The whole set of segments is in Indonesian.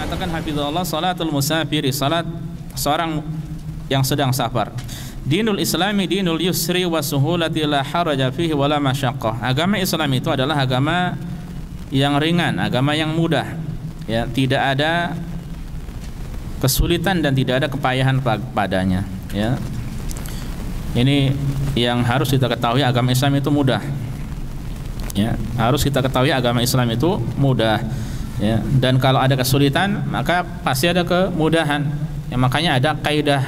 Katakan hafizallah, salatul musafiri, salat seorang yang sedang safar. Dinul Islami dinul yusri wa suhulati la haraja fihi wa la masyaqqah. Agama Islam itu adalah agama yang ringan, agama yang mudah. Ya, tidak ada kesulitan dan tidak ada kepayahan padanya, ya. Ini yang harus kita ketahui, agama Islam itu mudah. Ya, harus kita ketahui agama Islam itu mudah. Ya, dan kalau ada kesulitan maka pasti ada kemudahan. Ya, makanya ada kaidah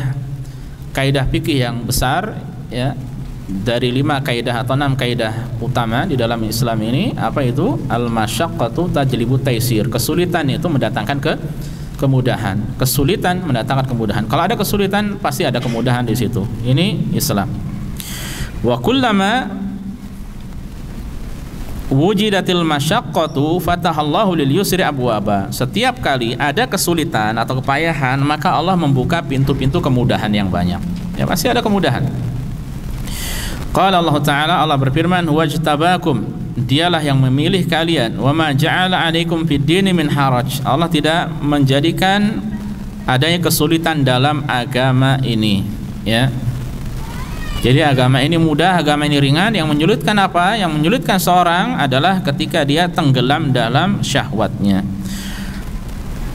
fikih yang besar, ya, dari 5 kaidah atau 6 kaidah utama di dalam Islam ini. Apa itu? Al-masyaqqatu tajlibu taisir. Kesulitan itu mendatangkan kemudahan. Kesulitan mendatangkan kemudahan. Kalau ada kesulitan pasti ada kemudahan di situ. Ini Islam. Wa kullama wujidatil masyaqqatu fatahallahu lil yusri abwaba. Setiap kali ada kesulitan atau kepayahan, maka Allah membuka pintu-pintu kemudahan yang banyak. Ya, pasti ada kemudahan. Qala Allah Ta'ala, Allah berfirman, wajtabakum, dialah yang memilih kalian, wa ma ja'ala 'alaikum fid dini min haraj. Allah tidak menjadikan adanya kesulitan dalam agama ini, ya. Jadi agama ini mudah, agama ini ringan. Yang menyulitkan apa? Yang menyulitkan seorang adalah ketika dia tenggelam dalam syahwatnya.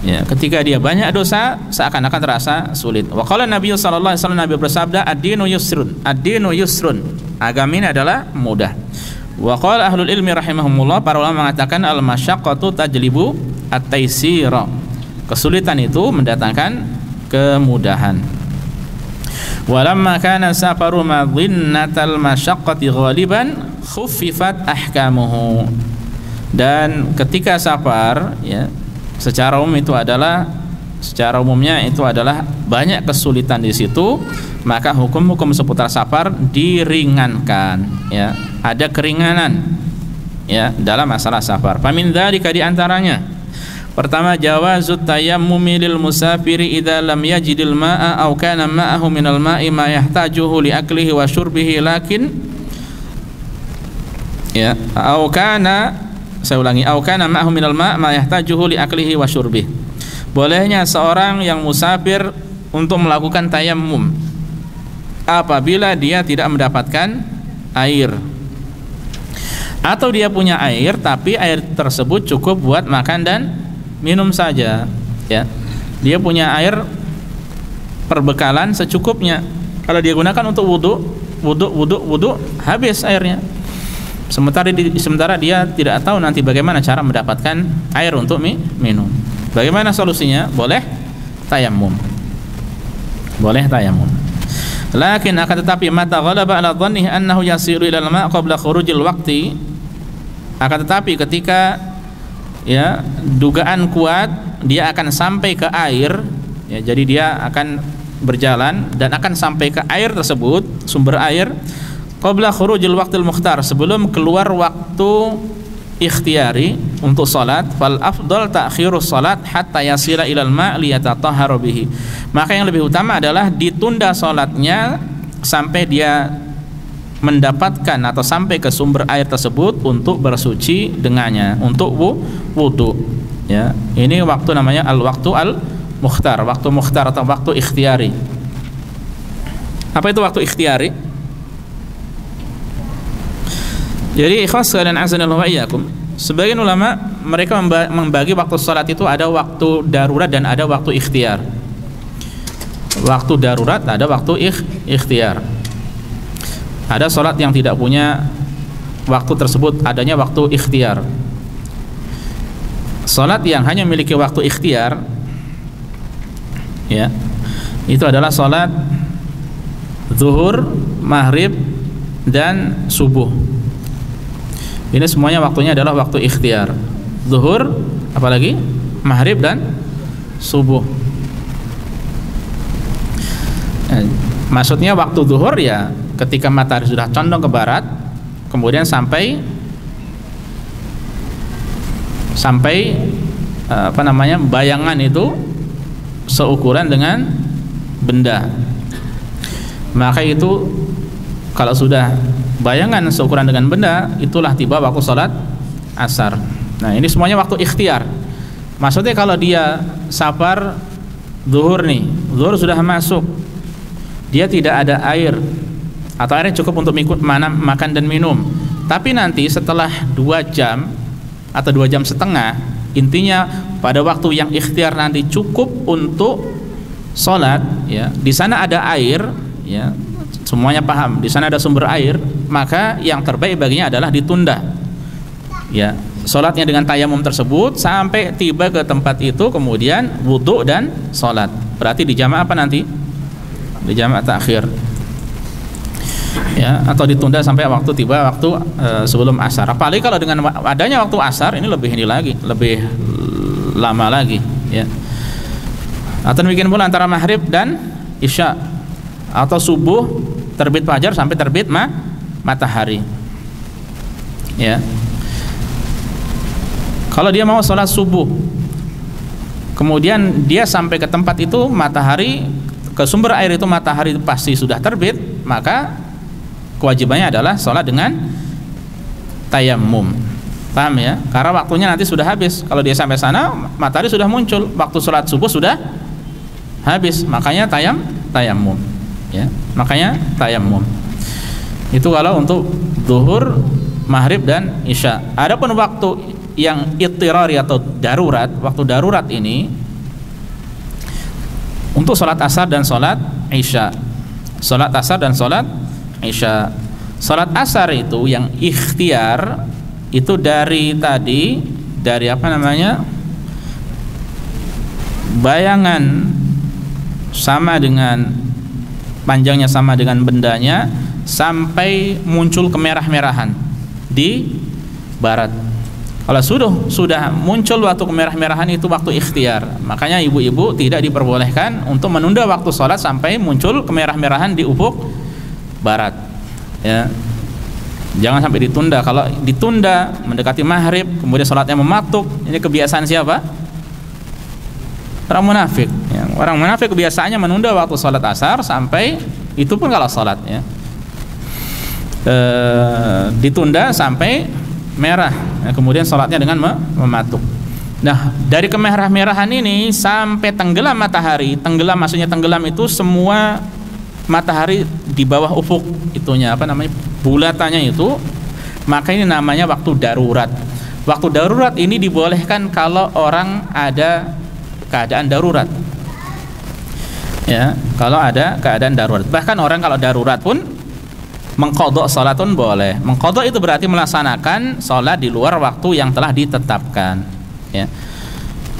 Ya, ketika dia banyak dosa, seakan-akan terasa sulit. Wa qala Nabi sallallahu alaihi wasallam, Nabi bersabda, ad-dinu yusrun. Ad-dinu yusrun. Agama ini adalah mudah. Wa qala ahlul ilmi rahimahumullah, para ulama mengatakan al-masyaqqatu tajlibu at-taisira. Kesulitan itu mendatangkan kemudahan. Walamma kana safaru madhinnatal masyaqqati ghaliban khuffifat ahkamuhu. Dan ketika safar, ya, secara umumnya itu adalah banyak kesulitan di situ, maka hukum-hukum seputar safar diringankan, ya. Ada keringanan, ya, dalam masalah safar. Famin dzalika, di antaranya pertama, jawazut tayammumi lil musafiri idza lam yajidil ma'a aw kana ma'ahu minal ma'i ma yahtajuhu li aklihi wa syurbihi, lakin, ya, aw kana, saya ulangi, aw kana ma'ahu minal ma' ma yahtajuhu li aklihi wa syurbihi. Bolehnya seorang yang musafir untuk melakukan tayammum apabila dia tidak mendapatkan air, atau dia punya air tapi air tersebut cukup buat makan dan minum saja, ya. Dia punya air perbekalan secukupnya. Kalau dia gunakan untuk wudu, habis airnya. Sementara dia tidak tahu nanti bagaimana cara mendapatkan air untuk minum. Bagaimana solusinya? Boleh tayammum. Boleh tayammum. Lakin akan tetapi mata ghalaba ala dhannihi annahu yasiru ila al-ma' qabla khurujil waqti. Akan tetapi ketika, ya, dugaan kuat dia akan sampai ke air, ya, jadi dia akan berjalan dan akan sampai ke air tersebut, sumber air, qabla khurujil waqtil mukhtar, sebelum keluar waktu ikhtiyari untuk salat, fal afdal ta'khirus salat hatta yasila ilal ma' liyatatahharu bihi. Maka yang lebih utama adalah ditunda salatnya sampai dia mendapatkan atau sampai ke sumber air tersebut untuk bersuci dengannya, untuk wudu, ya. Ini waktu namanya al-waktu al-mukhtar, waktu mukhtar atau waktu ikhtiyari. Apa itu waktu ikhtiyari? Jadi ikhwas sekalian azanallahu wa iyyakum, sebagian ulama mereka membagi waktu salat itu ada waktu darurat dan ada waktu ikhtiyar. Waktu darurat ada waktu ikhtiyar. Ada salat yang tidak punya waktu tersebut, adanya waktu ikhtiyar. Salat yang hanya memiliki waktu ikhtiyar, ya, itu adalah salat zuhur, maghrib, dan subuh. Ini semuanya waktunya adalah waktu ikhtiyar. Zuhur, apalagi maghrib dan subuh. Maksudnya waktu zuhur, ya, ketika matahari sudah condong ke barat, kemudian sampai bayangan itu seukuran dengan benda. Maka itu kalau sudah bayangan seukuran dengan benda, itulah tiba waktu salat asar. Nah, ini semuanya waktu ikhtiar. Maksudnya kalau dia sabar zuhur nih, zuhur sudah masuk, dia tidak ada air atau airnya cukup untuk makan dan minum, tapi nanti setelah 2 jam atau 2 jam setengah, intinya pada waktu yang ikhtiar nanti cukup untuk sholat, ya, di sana ada air, ya, semuanya paham, di sana ada sumber air, maka yang terbaik baginya adalah ditunda, ya, sholatnya dengan tayamum tersebut sampai tiba ke tempat itu, kemudian wudhu dan sholat. Berarti di jamaah apa nanti? Di jamaah takhir, ya, atau ditunda sampai waktu tiba waktu sebelum asar. Apalagi kalau dengan adanya waktu asar ini lebih lebih lama lagi, ya. Atau demikian pula antara maghrib dan isya, atau subuh terbit fajar sampai terbit matahari, ya. Kalau dia mau sholat subuh, kemudian dia sampai ke tempat itu matahari, ke sumber air itu matahari pasti sudah terbit, maka kewajibannya adalah sholat dengan tayammum. Paham ya? Karena waktunya nanti sudah habis. Kalau dia sampai sana matahari sudah muncul, waktu sholat subuh sudah habis, makanya tayammum, ya. Makanya tayammum. Itu kalau untuk zuhur, maghrib dan isya. Adapun waktu yang ittirari atau darurat, waktu darurat ini untuk sholat asar dan sholat isya. Sholat asar dan sholat isya. Sholat asar itu yang ikhtiar itu dari apa namanya, bayangan sama dengan panjangnya sama dengan bendanya sampai muncul kemerah-merahan di barat. Kalau sudah muncul waktu kemerah-merahan itu waktu ikhtiar. Makanya ibu-ibu tidak diperbolehkan untuk menunda waktu sholat sampai muncul kemerah-merahan di ufuk barat, ya. Jangan sampai ditunda. Kalau ditunda mendekati maghrib, kemudian sholatnya mematuk, ini kebiasaan siapa? Orang munafik, ya. Orang munafik kebiasaannya menunda waktu sholat asar sampai, itu pun kalau sholat, ya, ditunda sampai merah, ya, kemudian sholatnya dengan mematuk. Nah, dari kemerah-merahan ini sampai tenggelam matahari. Tenggelam maksudnya tenggelam itu semua matahari di bawah ufuk itunya, apa namanya, bulatannya itu, maka ini namanya waktu darurat. Waktu darurat ini dibolehkan kalau orang ada keadaan darurat, ya, kalau ada keadaan darurat. Bahkan orang kalau darurat pun mengqadha salat pun boleh. Mengqadha itu berarti melaksanakan salat di luar waktu yang telah ditetapkan, ya.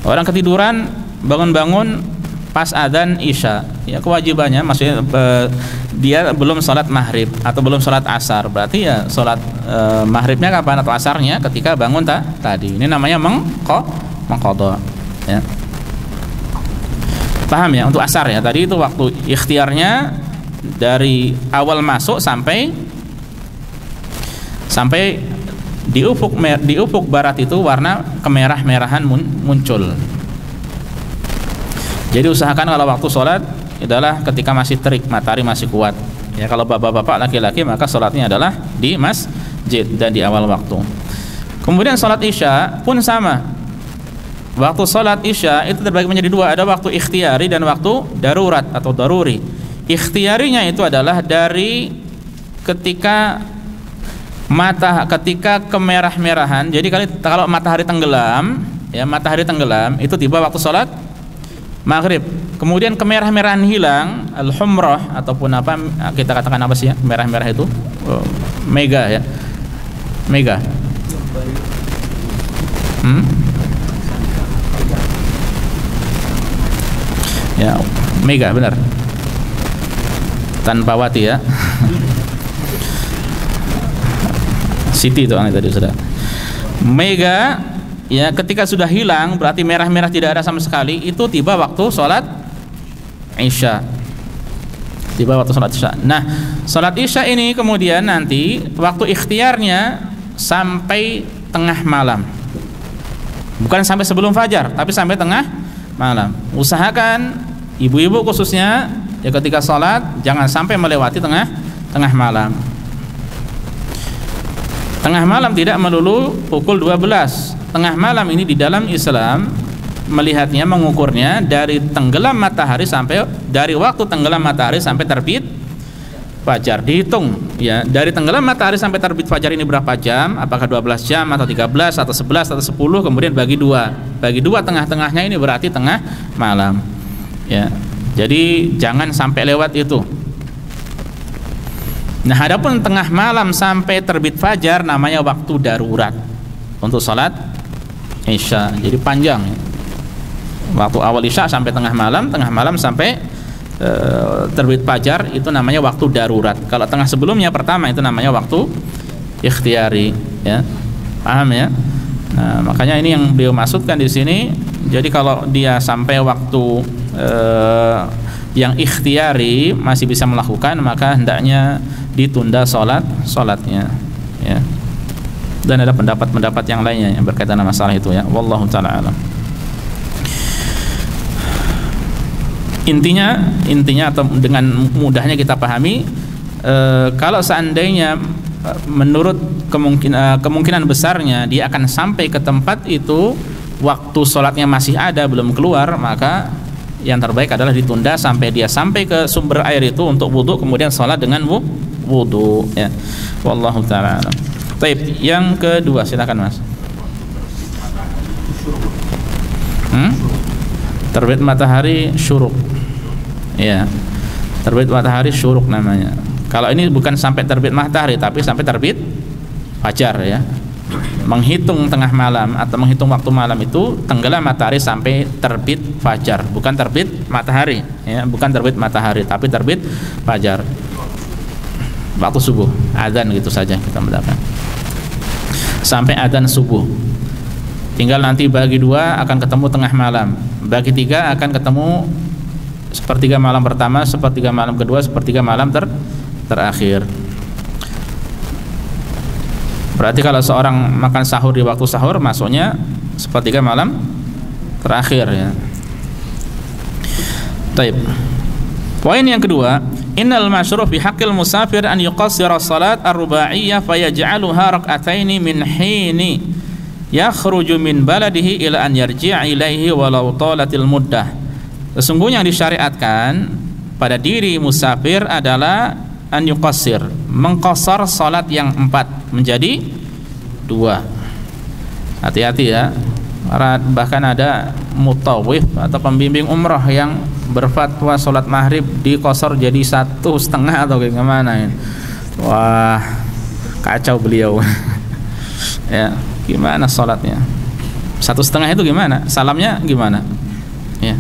Orang ketiduran, bangun-bangun pas adzan isya, ya, kewajibannya maksudnya dia belum sholat maghrib atau belum sholat asar, berarti ya sholat maghribnya kapan atau asarnya ketika bangun tadi. Ini namanya mengqadha, ya. Paham ya? Untuk asar, ya, tadi itu waktu ikhtiarnya dari awal masuk sampai di ufuk barat itu warna kemerah-merahan muncul. Jadi usahakan kalau waktu sholat adalah ketika masih terik, matahari masih kuat, ya. Kalau bapak-bapak laki-laki maka sholatnya adalah di masjid dan di awal waktu. Kemudian sholat isya pun sama. Waktu sholat isya itu terbagi menjadi 2, ada waktu ikhtiari dan waktu darurat atau daruri. Ikhtiarinya itu adalah dari ketika kemerah-merahan. Jadi kalau matahari tenggelam, ya, matahari tenggelam itu tiba waktu sholat maghrib. Kemudian kemerah-merahan hilang, al-humrah ataupun apa kita katakan apa sih, ya, merah-merah itu, mega, ya, mega. Ya, mega benar. Tanpa wati, ya. Siti itu tadi sudah. Mega, ya, ketika sudah hilang berarti merah-merah tidak ada sama sekali, itu tiba waktu sholat isya. Tiba waktu sholat isya. Nah, sholat isya ini kemudian nanti waktu ikhtiarnya sampai tengah malam. Bukan sampai sebelum fajar, tapi sampai tengah malam. Usahakan ibu-ibu khususnya, ya, ketika sholat jangan sampai melewati tengah malam. Tengah malam tidak melulu pukul 12. Tengah malam ini di dalam Islam melihatnya, mengukurnya dari tenggelam matahari sampai dari waktu tenggelam matahari sampai terbit fajar. Dihitung ya, dari tenggelam matahari sampai terbit fajar ini berapa jam? Apakah 12 jam atau 13 atau 11 atau 10, kemudian bagi dua. Bagi dua, tengah-tengahnya ini berarti tengah malam. Ya. Jadi jangan sampai lewat itu. Nah, adapun tengah malam sampai terbit fajar namanya waktu darurat untuk salat Isya. Jadi panjang. Waktu awal Isya sampai tengah malam sampai terbit fajar itu namanya waktu darurat. Kalau tengah sebelumnya pertama itu namanya waktu ikhtiari, ya. Paham ya? Nah, makanya ini yang beliau maksudkan di sini. Jadi kalau dia sampai waktu yang ikhtiari masih bisa melakukan, maka hendaknya ditunda salatnya, ya. Dan ada pendapat-pendapat yang lainnya yang berkaitan dengan masalah itu, ya. Wallahu taala alam. Intinya atau dengan mudahnya kita pahami, kalau seandainya menurut kemungkinan besarnya dia akan sampai ke tempat itu waktu sholatnya masih ada, belum keluar, maka yang terbaik adalah ditunda sampai dia sampai ke sumber air itu untuk wudhu, kemudian sholat dengan wudhu, ya. Wallahu ta'ala alam. Baik, yang kedua silakan Mas. Terbit matahari syuruk. Ya. Terbit matahari syuruk namanya. Kalau ini bukan sampai terbit matahari tapi sampai terbit fajar, ya. Menghitung tengah malam atau menghitung waktu malam itu tenggelam matahari sampai terbit fajar, bukan terbit matahari, ya, bukan terbit matahari tapi terbit fajar. Waktu subuh, adzan gitu saja kita mendapat. Sampai adzan subuh. Tinggal nanti bagi dua akan ketemu tengah malam, bagi tiga akan ketemu sepertiga malam pertama, sepertiga malam kedua, sepertiga malam terakhir. Berarti kalau seorang makan sahur di waktu sahur, masuknya sepertiga malam terakhir, ya. Taib. Poin yang kedua, innal masyruh fi haqqil musafir an yuqassira salat ar-ruba'iyyah fayaj'aluha rak'ataini min hini yakhruju min baladihi ila an yarji'a ilaihi walau talatil muddah. Sesungguhnya yang disyariatkan pada diri musafir adalah an yuqassir, mengqasar salat yang 4 menjadi 2. Hati-hati, ya. Bahkan ada mutawif atau pembimbing umrah yang berfatwa salat maghrib diqasar jadi 1,5 atau gimana ya. Wah, kacau beliau. Ya, gimana salatnya? 1,5 itu gimana? Salamnya gimana? Ya.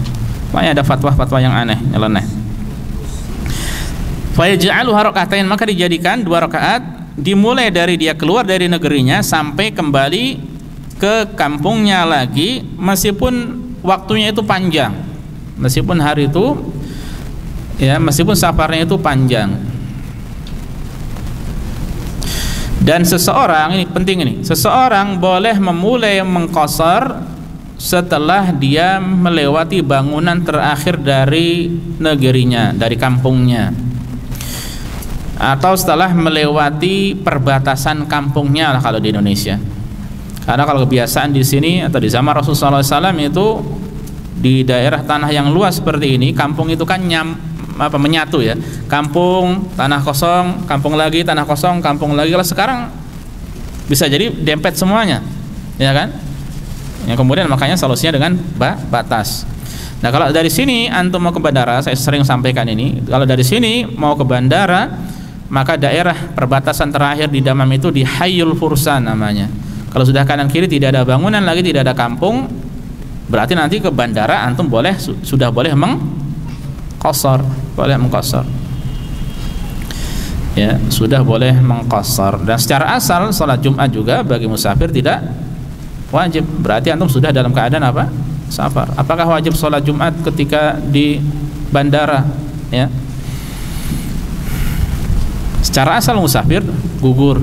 Makanya ada fatwa-fatwa yang aneh, nyeleneh. Fa yaj'aluha rak'atain, maka dijadikan 2 rakaat dimulai dari dia keluar dari negerinya sampai kembali ke kampungnya lagi, meskipun waktunya itu panjang, meskipun hari itu, ya, meskipun safarnya itu panjang. Dan seseorang, ini penting ini, seseorang boleh memulai mengqasar setelah dia melewati bangunan terakhir dari negerinya, dari kampungnya, atau setelah melewati perbatasan kampungnya lah kalau di Indonesia. Karena kalau kebiasaan di sini atau di zaman Rasulullah SAW itu di daerah tanah yang luas seperti ini, kampung itu kan menyatu, ya. Kampung, tanah kosong, kampung lagi, tanah kosong, kampung lagi. Kalau sekarang bisa jadi dempet semuanya, ya kan? Ya, kemudian makanya solusinya dengan batas. Nah, kalau dari sini antum mau ke bandara, saya sering sampaikan ini, kalau dari sini mau ke bandara, maka daerah perbatasan terakhir di Damam itu di Hayyul Fursan namanya. Kalau sudah kanan kiri tidak ada bangunan lagi, tidak ada kampung, berarti nanti ke bandara antum sudah boleh mengqasar, ya, sudah boleh mengqasar. Dan secara asal salat Jumat juga bagi musafir tidak wajib. Berarti antum sudah dalam keadaan apa? Safar. Apakah wajib salat Jumat ketika di bandara? Ya. Secara asal musafir gugur,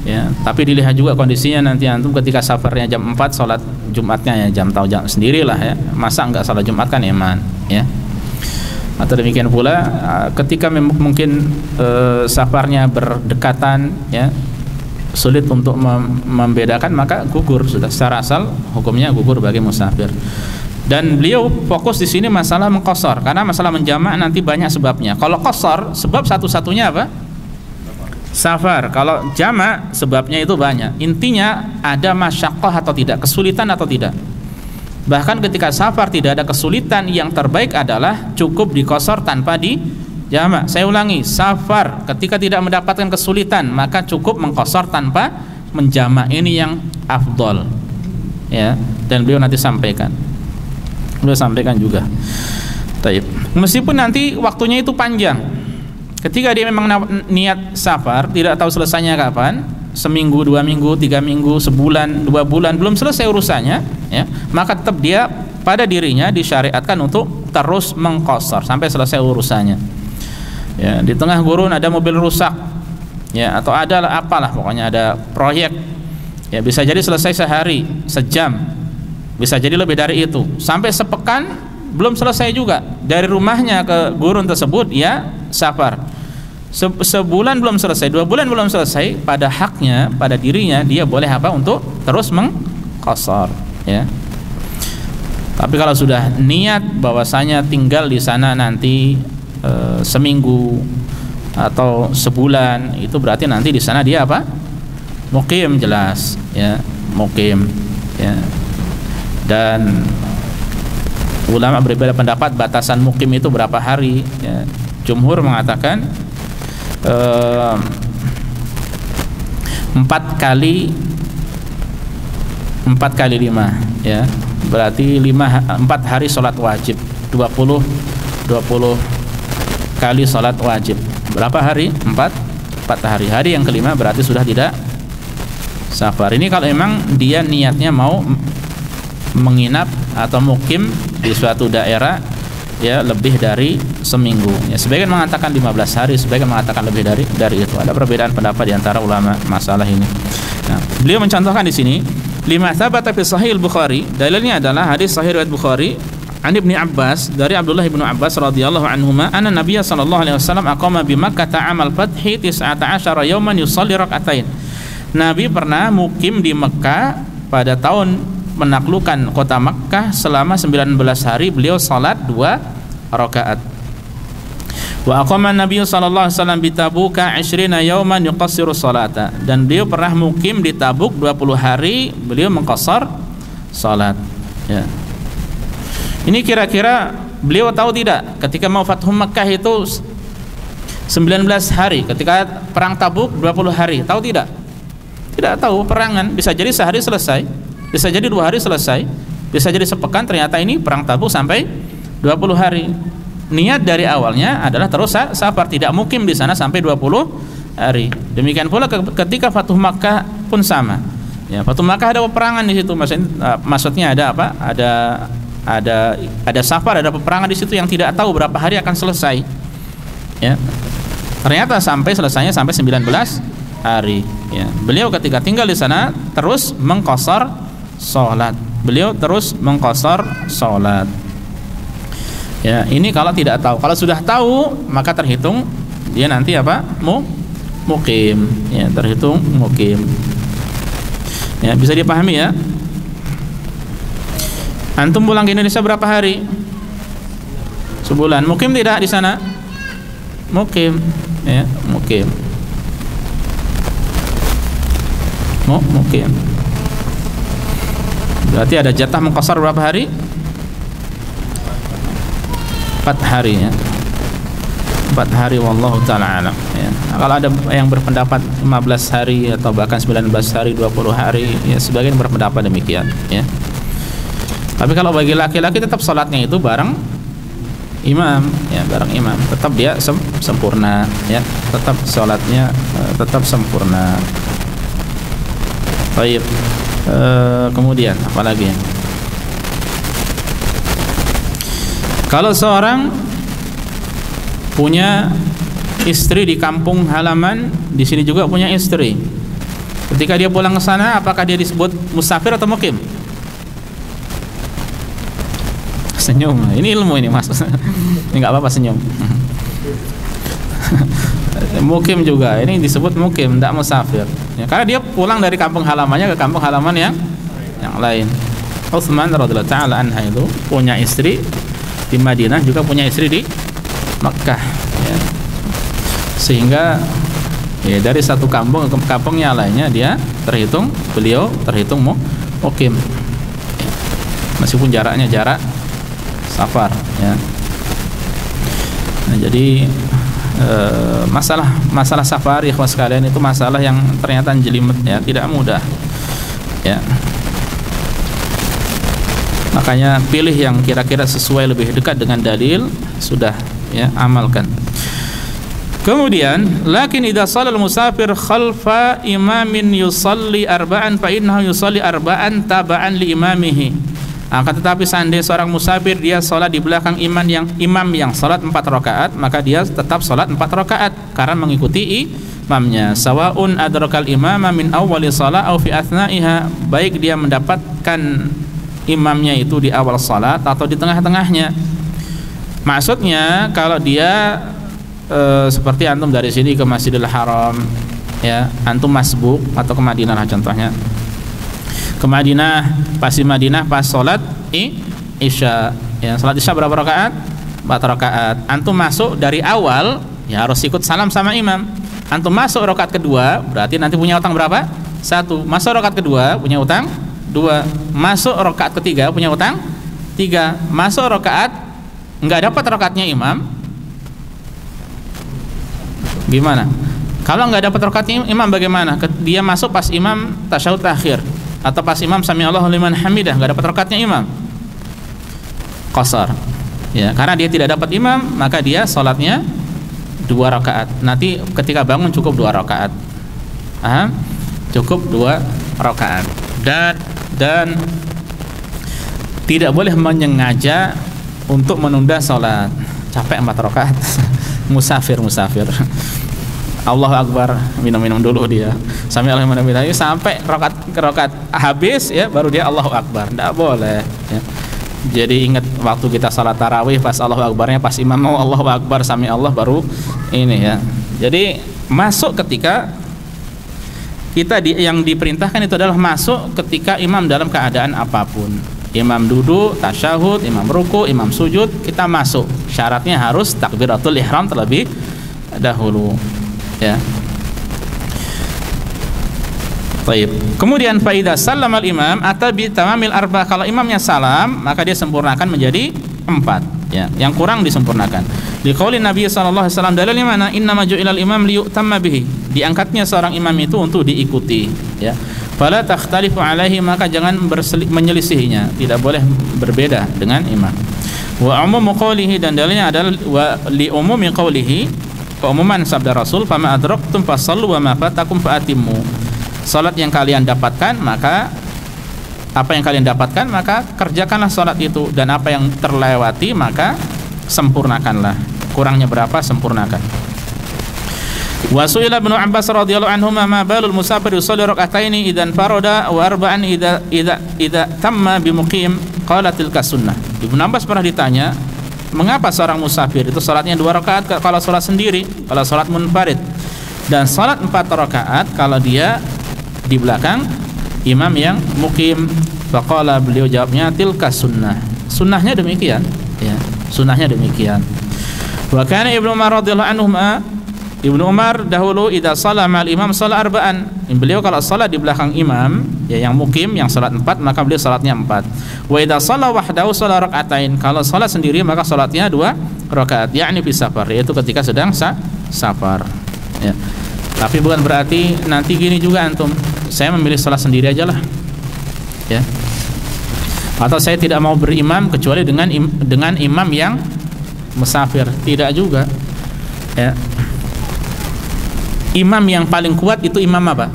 ya. Tapi dilihat juga kondisinya nanti antum ketika safarnya jam 4 salat Jumatnya, ya, jam sendirilah, ya. Masa enggak salat Jumat kan iman, ya. Atau demikian pula ketika mungkin safarnya berdekatan, ya, sulit untuk membedakan, maka gugur sudah secara asal hukumnya gugur bagi musafir. Dan beliau fokus di sini masalah mengqashar, karena masalah menjamak nanti banyak sebabnya. Kalau qashar sebab satu-satunya apa? Safar. Kalau jamak sebabnya itu banyak. Intinya ada masyaqqah atau tidak, kesulitan atau tidak. Bahkan ketika safar tidak ada kesulitan, yang terbaik adalah cukup diqashar tanpa di jamak. Saya ulangi, safar ketika tidak mendapatkan kesulitan maka cukup mengqashar tanpa menjamak. Ini yang afdol. Ya, dan beliau nanti sampaikan. Beliau sampaikan juga. Taib. Meskipun nanti waktunya itu panjang. Ketika dia memang niat safar, tidak tahu selesainya kapan, seminggu, 2 minggu, 3 minggu, sebulan, 2 bulan, belum selesai urusannya, ya, maka tetap dia pada dirinya disyariatkan untuk terus mengqashar sampai selesai urusannya. Ya, di tengah gurun ada mobil rusak, ya, atau ada apalah, pokoknya ada proyek, ya, bisa jadi selesai sehari, sejam, bisa jadi lebih dari itu, sampai sepekan belum selesai juga. Dari rumahnya ke gurun tersebut ya safar, sebulan belum selesai, 2 bulan belum selesai, pada haknya, pada dirinya dia boleh apa? Untuk terus mengqashar, ya. Tapi kalau sudah niat bahwasanya tinggal di sana nanti seminggu atau sebulan, itu berarti nanti di sana dia apa? Muqim, jelas, ya, muqim, ya. Dan ulama berbeda pendapat batasan muqim itu berapa hari, ya. Jumhur mengatakan 4 kali 5, ya, berarti 4 hari sholat wajib, 20 kali sholat wajib. Berapa hari? 4 hari. Hari yang kelima berarti sudah tidak safar. Ini kalau memang dia niatnya mau menginap atau mukim di suatu daerah, ya, lebih dari seminggu, ya. Sebagian mengatakan 15 hari, sebagian mengatakan lebih dari itu. Ada perbedaan pendapat di antara ulama masalah ini. Nah, beliau mencontohkan di sini lima tsabata fi sahih al-Bukhari. Dalilnya adalah hadis sahih riwayat Bukhari an Ibnu Abbas, dari Abdullah bin Abbas radhiyallahu anhuma, anna Nabiy sallallahu alaihi wasallam aqama bi Makkah amal fathi 19 yawman yusalli rak'atain. Nabi pernah mukim di Mekah pada tahun menaklukkan kota Makkah selama 19 hari beliau salat 2 rakaat. Wa aqama Nabi sallallahu alaihi wasallam bi Tabuk 20 yawman yuqassiru salata, dan beliau pernah mukim di Tabuk 20 hari beliau mengqashar salat, ya. Ini kira-kira beliau tahu tidak ketika mau Fathu Makkah itu 19 hari, ketika perang Tabuk 20 hari, tahu tidak? Tidak tahu. Perangan bisa jadi sehari selesai, bisa jadi 2 hari selesai, bisa jadi sepekan. Ternyata ini perang Tabuk sampai 20 hari. Niat dari awalnya adalah terus safar, tidak mukim di sana sampai 20 hari. Demikian pula ketika Fathu Makkah pun sama. Ya, Fathu Makkah ada peperangan di situ. Maksudnya ada apa? Ada safar, ada peperangan di situ yang tidak tahu berapa hari akan selesai. Ya. Ternyata selesainya sampai 19 hari. Ya. Beliau ketika tinggal di sana terus mengqashar salat. Beliau terus mengqashar salat. Ya, ini kalau tidak tahu. Kalau sudah tahu maka terhitung dia nanti apa? Muqim. Ya, terhitung muqim. Ya, bisa dipahami ya? Antum pulang ke Indonesia berapa hari? Sebulan. Mukim tidak di sana? Mukim, ya, mukim. Mukim. Berarti ada jatah mengqashar berapa hari? 4 hari, ya. 4 hari, wallahu ta'ala alam, ya. Kalau ada yang berpendapat 15 hari atau bahkan 19 hari, 20 hari, ya, sebagian berpendapat demikian, ya. Tapi kalau bagi laki-laki tetap salatnya itu bareng imam, ya, bareng imam. Tetap dia sempurna, ya. Tetap salatnya tetap sempurna. Baik. Kemudian apa lagi? Kalau seorang punya istri di kampung halaman, di sini juga punya istri. Ketika dia pulang ke sana, apakah dia disebut musafir atau mukim? Senyum, ini ilmu ini mas. Ini nggak apa-apa senyum. Mukim juga, ini disebut mukim, tidak musafir, ya, karena dia pulang dari kampung halamannya ke kampung halaman yang lain. Utsman radhiyallahu taala anha itu punya istri di Madinah, juga punya istri di Makkah, ya. Sehingga ya dari satu kampung ke kampung yang lainnya beliau terhitung mukim, ya. Meskipun jaraknya jarak safar, ya. Nah, jadi masalah safar ikhwas sekalian itu masalah yang ternyata jelimet, ya, tidak mudah, ya. Makanya pilih yang kira-kira sesuai, lebih dekat dengan dalil, sudah, ya, amalkan. Kemudian, lakin idza shallal musafir khalfa imamin yusalli arba'an fa innahu yusalli arba'an taba'an li imamihi. Akan tetapi seandainya seorang musafir dia salat di belakang imam yang salat 4 rakaat, maka dia tetap salat 4 rakaat karena mengikuti imamnya. Sawaun adrakal imama min awwali shalah aw fi athnaiha, baik dia mendapatkan imamnya itu di awal salat atau di tengah-tengahnya. Maksudnya kalau dia seperti antum dari sini ke Masjidil Haram, ya, antum masbuk atau ke Madinah lah contohnya. Ke Madinah, pas di Madinah pas salat Isya, ya, salat Isya berapa rakaat? 4 rakaat. Antum masuk dari awal, ya harus ikut salam sama imam. Antum masuk rakaat kedua, berarti nanti punya utang berapa? 1. Masuk rakaat kedua punya utang 2. Masuk rakaat ketiga punya utang 3. Masuk rakaat enggak dapat rakaatnya imam, gimana? Kalau enggak dapat rakaatnya imam bagaimana? Dia masuk pas imam tasyahud akhir atau pas imam sami Allahu liman hamidah, enggak dapat rakaatnya imam, qasar, ya, karena dia tidak dapat imam, maka dia salatnya 2 rakaat. Nanti ketika bangun cukup 2 rakaat. Paham? Cukup 2 rakaat. Dan tidak boleh menyengaja untuk menunda sholat, capek 4 rakaat. musafir Allahu Akbar, minum dulu dia sampai Allahu Akbar sampai rakaat habis, ya, baru dia Allahu Akbar. Tidak boleh, ya. Jadi ingat waktu kita salat tarawih, pas Allahu Akbarnya pas imam mau Allahu Akbar sami Allah baru ini, ya. Jadi masuk ketika yang diperintahkan itu adalah masuk ketika imam dalam keadaan apapun. Imam duduk, tasyahud, imam ruku, imam sujud, kita masuk. Syaratnya harus takbiratul ihram terlebih dahulu, ya. Baik. Kemudian faida sallama al-imam atabi tamamil arba, kalau imamnya salam maka dia sempurnakan menjadi 4, ya. Yang kurang disempurnakan. Liqauli Nabi sallallahu alaihi wasallam, dalilnya mana? Innama ju'ilal imam liyutamma bihi. Diangkatnya seorang imam itu untuk diikuti, ya. Fala takhtalifu alaihi, maka jangan menyelisihinya, tidak boleh berbeda dengan imam. Wa umumu qawlihi, dan dalilnya adalah wa li umumi qawlihi, keumuman sabda Rasul, fama adraktum fasallu wa ma fatakum faatimmu. Salat yang kalian dapatkan, maka apa yang kalian dapatkan maka kerjakanlah salat itu, dan apa yang terlewati maka sempurnakanlah. Kurangnya berapa sempurnakan. Wa su'ila Ibnu Abbas radhiyallahu anhu ma balul musafir yusalli rak'ataini idzan farada wa arba'an idza tamma bimuqim, qala tilka sunnah. Ibnu Abbas pernah ditanya, mengapa seorang musafir itu salatnya 2 rakaat kalau salat sendiri, kalau salat munfarid, dan salat 4 rakaat kalau dia di belakang imam yang mukim. Faqala, beliau jawabnya, tilka sunnah, sunnahnya demikian, ya, sunnahnya demikian. Wa kana Ibnu Umar radhiyallahu anhu, Ibnu Umar dahulu idza shalla ma'al imam shalla arba'an. Beliau kalau salat di belakang imam, ya, yang mukim, yang salat 4, maka beliau salatnya 4. Wa idza shalla wahdahu shalla rak'atain. Kalau salat sendiri maka salatnya 2 rakaat, yakni fi safar, yaitu ketika sedang safar, ya. Tapi bukan berarti nanti gini juga antum, saya memilih salat sendiri aja lah, ya. Atau saya tidak mau berimam kecuali dengan imam yang musafir, tidak juga, ya. Imam yang paling kuat itu imam apa?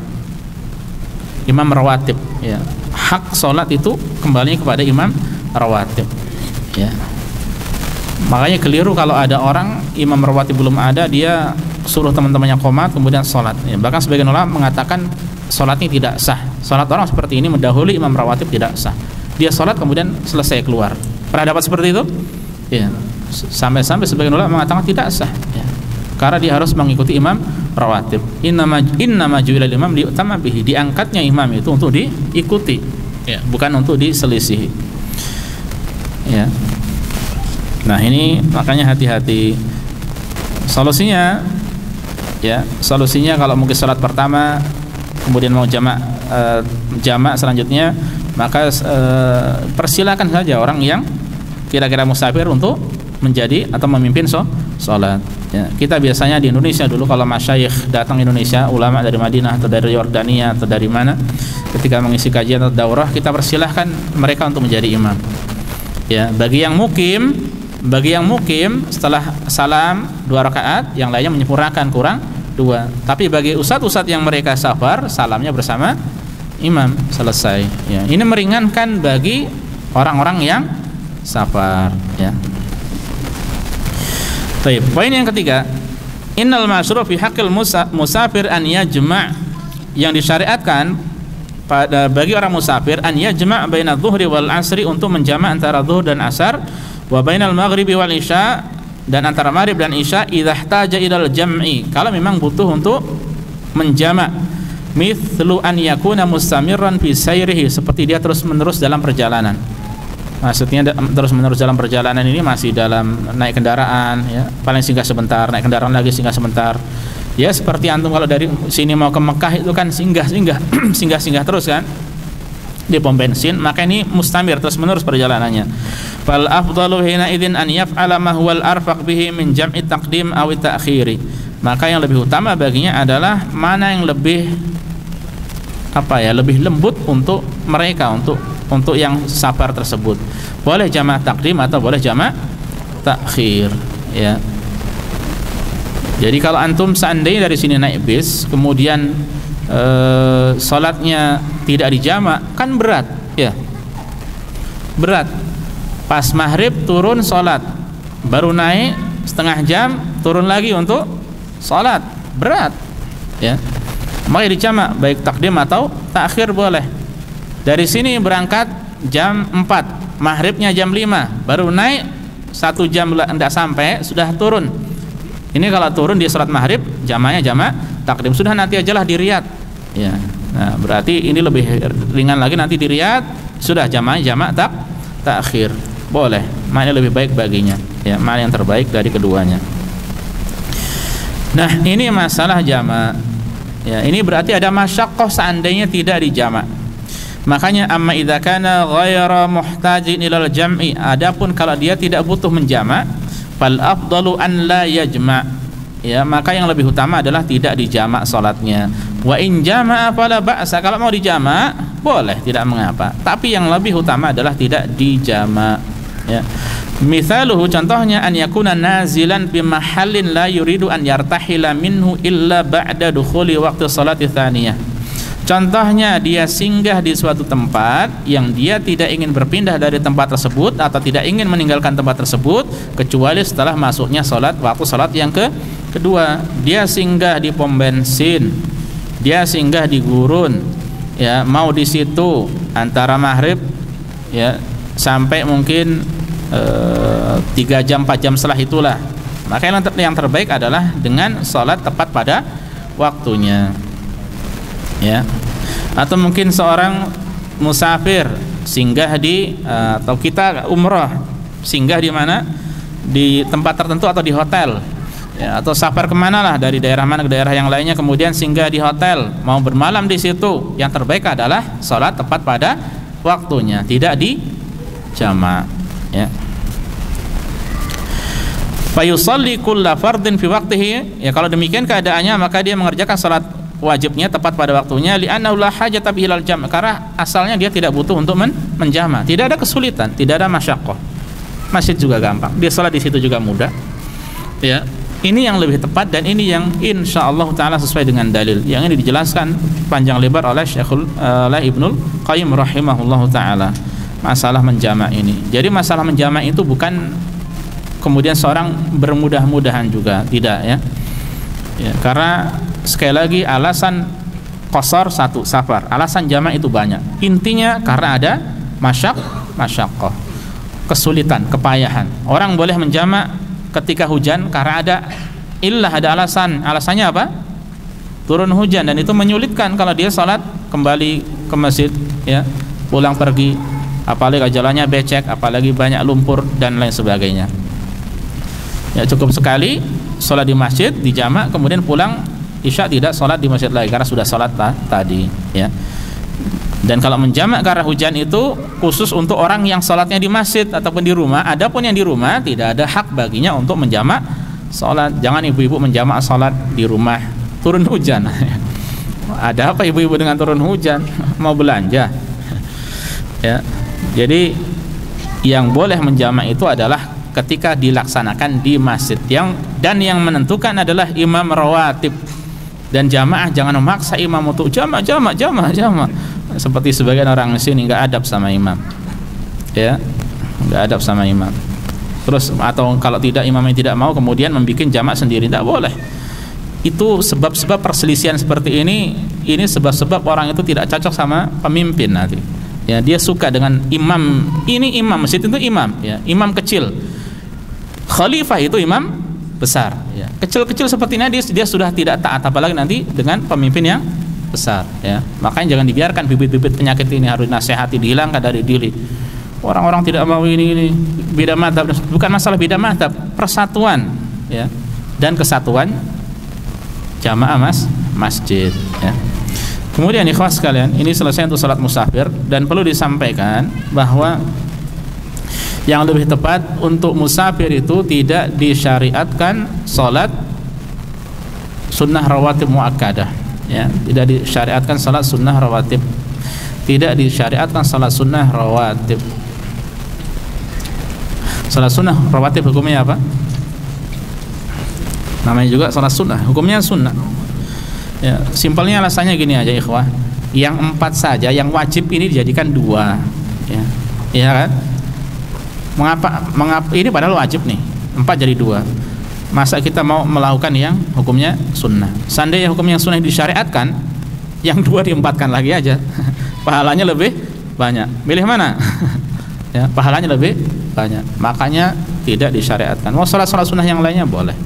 Imam rawatib, ya. Hak salat itu kembali kepada imam rawatib, ya. Makanya keliru kalau ada orang imam rawatib belum ada, dia suruh teman-temannya qomat kemudian salat, ya. Bahkan sebagian ulama mengatakan salatnya tidak sah. Salat orang seperti ini mendahului imam rawatib tidak sah. Dia salat kemudian selesai keluar. Pernah dapat seperti itu? Ya. Sampai-sampai sebagian ulama mengatakan tidak sah, ya. Karena dia harus mengikuti imam rawatib. Innama ju'ilal imam liyutamma bihi. Diangkatnya imam itu untuk diikuti, ya, bukan untuk diselisihi. Ya. Nah, ini makanya hati-hati. Solusinya kalau mungkin salat pertama kemudian mau jamak selanjutnya, maka persilakan saja orang yang kira-kira musafir untuk menjadi atau memimpin sholat. Ya, kita biasanya di Indonesia dulu kalau masyayikh datang Indonesia, ulama dari Madinah atau dari Yordania atau dari mana, ketika mengisi kajian atau daurah, kita persilahkan mereka untuk menjadi imam. Ya, bagi yang mukim setelah salam 2 rakaat, yang lainnya menyempurnakan kurang 2. Tapi bagi ustadz yang mereka safar, salamnya bersama imam, selesai. Ya, ini meringankan bagi orang-orang yang safar. Ya. Baik, poin yang ketiga, innal masyru' fi haqqil musafir an yajma', yang disyariatkan bagi orang musafir an yajma' baina dhuhri wal asri, untuk menjama' antara zuhur dan asar, wa bainal maghribi wal isya, dan antara maghrib dan isya, idza ihtaja ilal jam'i, kalau memang butuh untuk menjama', mithlu an yakuna mustamirran fi sayrihi, seperti dia terus-menerus dalam perjalanan. Maksudnya terus-menerus dalam perjalanan ini masih dalam naik kendaraan, ya, paling singgah sebentar, naik kendaraan lagi singgah sebentar. Ya, seperti antum kalau dari sini mau ke Mekah itu kan singgah terus kan di pom bensin, maka ini mustamir, terus-menerus perjalanannya. Fal afdalu hina idzin an yaf'ala ma huwal arfaq bihi min jam'i taqdim aw ta'khiri. Maka yang lebih utama baginya adalah mana yang lebih lebih lembut untuk mereka, untuk yang sabar tersebut. Boleh jama' takdim atau boleh jama' takhir, ya. Jadi kalau antum seandainya dari sini naik bis, kemudian salatnya tidak dijama', kan berat, ya. Berat. Pas maghrib turun salat, baru naik setengah jam turun lagi untuk salat, berat, ya. Maka dijama', baik takdim atau takhir boleh. Dari sini berangkat jam 4, maghribnya jam 5, baru naik 1 jam tidak sampai sudah turun. Ini kalau turun di salat maghrib, jamanya jama' takdim, sudah nanti ajalah di Riyadh, ya. Nah, berarti ini lebih ringan lagi, nanti di Riyadh sudah jama' takhir, boleh. Mana lebih baik baginya, ya, mana yang terbaik dari keduanya. Nah, ini masalah jama'. Ya, ini berarti ada masyaqqah seandainya tidak dijama'. Makanya amma idza kana ghaira muhtajin ilal jam'i, adapun kalau dia tidak butuh menjama', fal afdalu an la yajma', ya, maka yang lebih utama adalah tidak dijama' salatnya. Wa in jama'a fala ba'sa, kalau mau dijama' boleh, tidak mengapa, tapi yang lebih utama adalah tidak dijama', ya. Mithaluhu, contohnya, an yakuna nazilan bi mahallin la yuridu an yartahila minhu illa ba'da dukhuli waqti salati tsaniyah. Contohnya, dia singgah di suatu tempat yang dia tidak ingin berpindah dari tempat tersebut atau tidak ingin meninggalkan tempat tersebut kecuali setelah masuknya waktu salat yang kedua. Dia singgah di pom bensin, dia singgah di gurun, ya, mau di situ antara maghrib, ya, sampai mungkin 3 jam 4 jam setelah itulah, maka yang terbaik adalah dengan sholat tepat pada waktunya, ya. Atau mungkin seorang musafir singgah di atau kita umrah singgah di mana, di tempat tertentu atau di hotel, ya, atau safar kemana lah, dari daerah mana ke daerah yang lainnya, kemudian singgah di hotel, mau bermalam di situ, yang terbaik adalah sholat tepat pada waktunya, tidak di jama', ya. Fayusalli kulla fardin fi waqtihi, ya, kalau demikian keadaannya maka dia mengerjakan salat wajibnya tepat pada waktunya, li'annahu la hajata bihi ilal jam', karena asalnya dia tidak butuh untuk menjama', tidak ada kesulitan, tidak ada masyaqqah. Masjid juga gampang, dia salat di situ juga mudah, ya. Ini yang lebih tepat dan ini yang insyaallah taala sesuai dengan dalil. Yang ini dijelaskan panjang lebar oleh Ibnul Qayyim rahimahullahu taala, masalah menjama' ini. Jadi masalah menjama' itu bukan kemudian seorang bermudah-mudahan juga, tidak, ya. Ya, karena sekali lagi alasan qasar satu, safar, alasan jama' itu banyak. Intinya karena ada masyaqqah, kesulitan, kepayahan. Orang boleh menjama' ketika hujan karena ada alasan. Alasannya apa? Turun hujan, dan itu menyulitkan kalau dia salat kembali ke masjid, ya. pulang pergi, apalagi jalannya becek, apalagi banyak lumpur dan lain sebagainya. Ya, cukup sekali sholat di masjid, di jamak, kemudian pulang isya tidak sholat di masjid lagi karena sudah sholat tadi, ya. Dan kalau menjamak karena hujan itu khusus untuk orang yang sholatnya di masjid ataupun di rumah. Adapun yang di rumah tidak ada hak baginya untuk menjamak sholat. Jangan ibu-ibu menjamak sholat di rumah turun hujan. Ada apa ibu-ibu dengan turun hujan? Mau belanja? Ya. Jadi yang boleh menjamak itu adalah ketika dilaksanakan di masjid, dan yang menentukan adalah imam rawatib. Dan jamaah jangan memaksa imam untuk jamak. Seperti sebagian orang di sini nggak adab sama imam, ya, nggak adab sama imam. Terus atau kalau tidak imamnya tidak mau kemudian membuat jamak sendiri, tidak boleh. Itu sebab-sebab perselisihan seperti ini sebab-sebab orang itu tidak cocok sama pemimpin nanti. Ya, dia suka dengan imam, ini imam masjid itu imam, ya, imam kecil. Khalifah itu imam besar, ya. Kecil-kecil seperti ini dia sudah tidak taat, apalagi nanti dengan pemimpin yang besar, ya. Makanya jangan dibiarkan bibit-bibit penyakit ini harus nasihati, dihilangkan dari diri. Orang-orang tidak mau ini beda mazhab, bukan masalah beda mazhab, persatuan, ya, dan kesatuan jamaah masjid, ya. Kemudian ikhwas sekalian, ini selesai untuk salat musafir, dan perlu disampaikan bahwa yang lebih tepat untuk musafir itu tidak disyariatkan salat sunnah rawatib muakkadah, ya, tidak disyariatkan salat sunnah rawatib, tidak disyariatkan salat sunnah rawatib. Salat sunnah rawatib hukumnya apa? Namanya juga salat sunnah, hukumnya sunnah. Ya, simpelnya alasannya gini aja ikhwah, yang 4 saja yang wajib ini dijadikan 2, ya, iya kan? Mengapa ini padahal wajib nih, 4 jadi 2. Masa kita mau melakukan yang hukumnya sunnah? Seandainya hukum yang sunnah disyariatkan, yang 2 diempatkan lagi aja, pahalanya lebih banyak. Milih mana? Ya, pahalanya lebih banyak. Makanya tidak disyariatkan. Mau salat sunnah yang lainnya boleh.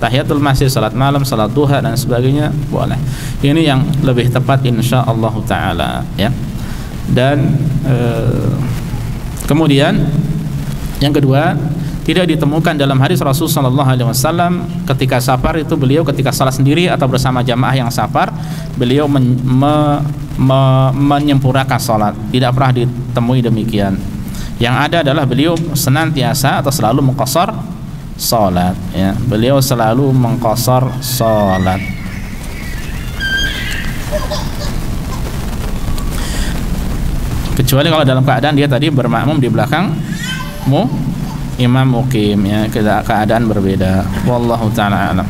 Tahiyatul masjid, salat malam, salat duha dan sebagainya boleh. Ini yang lebih tepat insyaallah taala, ya. Dan kemudian yang kedua, tidak ditemukan dalam hadis Rasul sallallahu alaihi wasallam ketika safar itu beliau ketika salat sendiri atau bersama jamaah yang safar, beliau menyempurnakan salat. Tidak pernah ditemui demikian. Yang ada adalah beliau senantiasa atau selalu mengqashar salat, ya. Beliau selalu mengqashar salat. Kecuali kalau dalam keadaan dia tadi bermakmum di belakang imam muqim, ya, keadaan berbeda. Wallahu ta'ala a'lam.